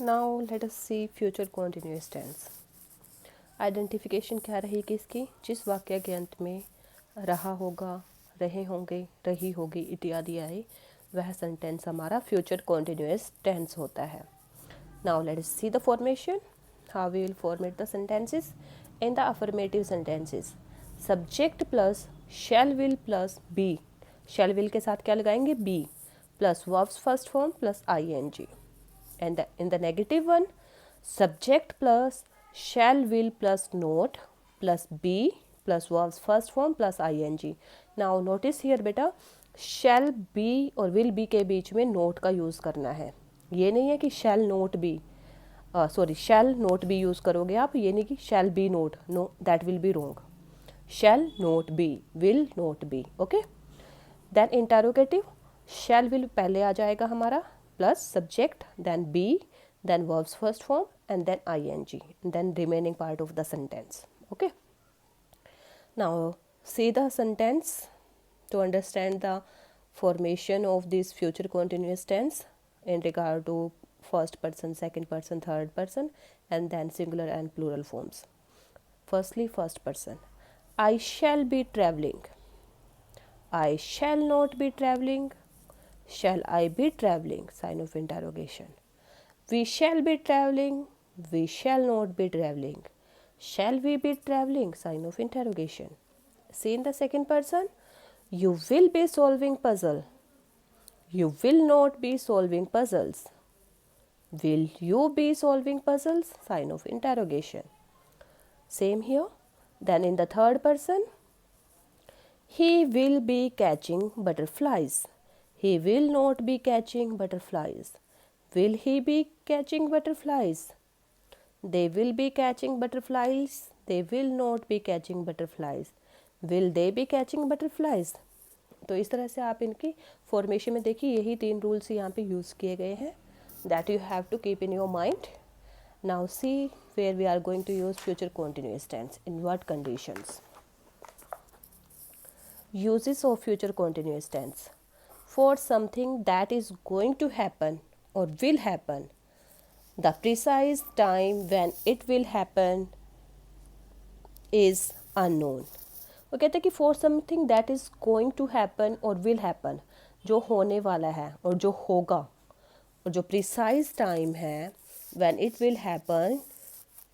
Now let us सी future continuous tense. Identification क्या रहेगी इसकी? जिस वाक्य के अंत में रहा होगा, रहे होंगे, रही होगी इत्यादि आए वह सेंटेंस हमारा फ्यूचर कॉन्टिन्यूअस टेंस होता है। Now let us see the formation, how we will format the sentences. In the affirmative sentences subject plus shall will plus be, shall will के साथ क्या लगाएंगे? Be plus verbs first form plus ing। and in the negative one subject plus shall will plus not plus be plus verbs first form plus ing। now notice here बेटा shall be और will be के बीच में not का use करना है। ये नहीं है कि shall not be, sorry shall not be use करोगे आप, ये नहीं कि shall be not, no that will be wrong। shall not be, will not be, okay। Then interrogative shall will पहले आ जाएगा हमारा plus subject then be then verbs first form and then ing then remaining part of the sentence, okay. Now see the sentence to understand the formation of this future continuous tense in regard to first person, second person, third person and then singular and plural forms. Firstly, first person, I shall be traveling, I shall not be traveling, shall I be traveling, sign of interrogation। We shall be traveling, we shall not be traveling, shall we be traveling, sign of interrogation। See in the second person, you will be solving puzzle, you will not be solving puzzles, will you be solving puzzles, sign of interrogation। Same here। Then in the third person, he will be catching butterflies, he will not be catching butterflies, will he be catching butterflies, they will be catching butterflies, they will not be catching butterflies, will they be catching butterflies। तो इस तरह से आप इनकी formation में देखिए यही 3 rules यहाँ पे यूज़ किए गए हैं that you have to keep in your mind. Now see where we are going to use future continuous tense in what conditions. Uses of future continuous tense for something that is going to happen or will happen, the precise time when it will happen is unknown। वो कहते हैं कि for something that is going to happen or will happen, जो होने वाला है और जो होगा और जो precise time है when it will happen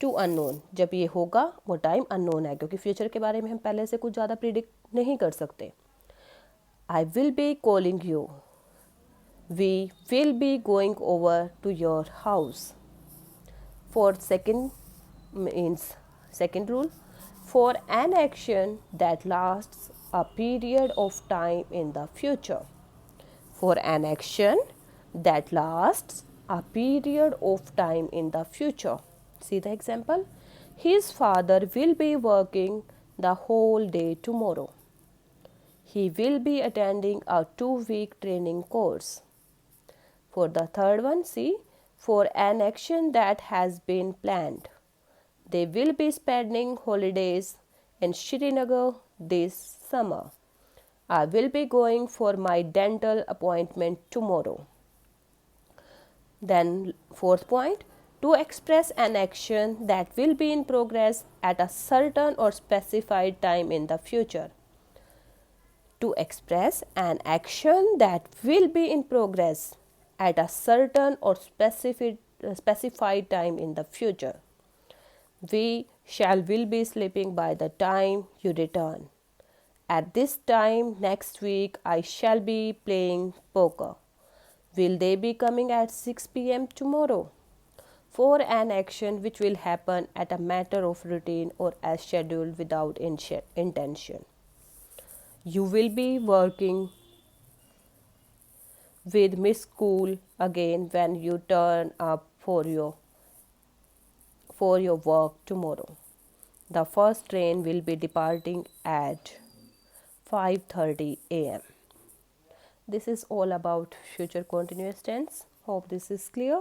to unknown, जब ये होगा वो टाइम अननोन है क्योंकि फ्यूचर के बारे में हम पहले से कुछ ज़्यादा प्रिडिक्ट नहीं कर सकते। I will be calling you, we will be going over to your house। For second means second rule, for an action that lasts a period of time in the future, for an action that lasts a period of time in the future। See the example, his father will be working the whole day tomorrow, he will be attending a 2-week training course। For the third one, see, for an action that has been planned, they will be spending holidays in Srinagar this summer, I will be going for my dental appointment tomorrow। Then fourth point, to express an action that will be in progress at a certain or specified time in the future, to express an action that will be in progress at a certain or specified time in the future, we shall will be sleeping by the time you return, at this time next week I shall be playing poker, will they be coming at 6 p.m. tomorrow। For an action which will happen at a matter of routine or as scheduled without intention, you will be working with Miss School again when you turn up for your work tomorrow, the first train will be departing at 5:30 a.m. This is all about future continuous tense. Hope this is clear.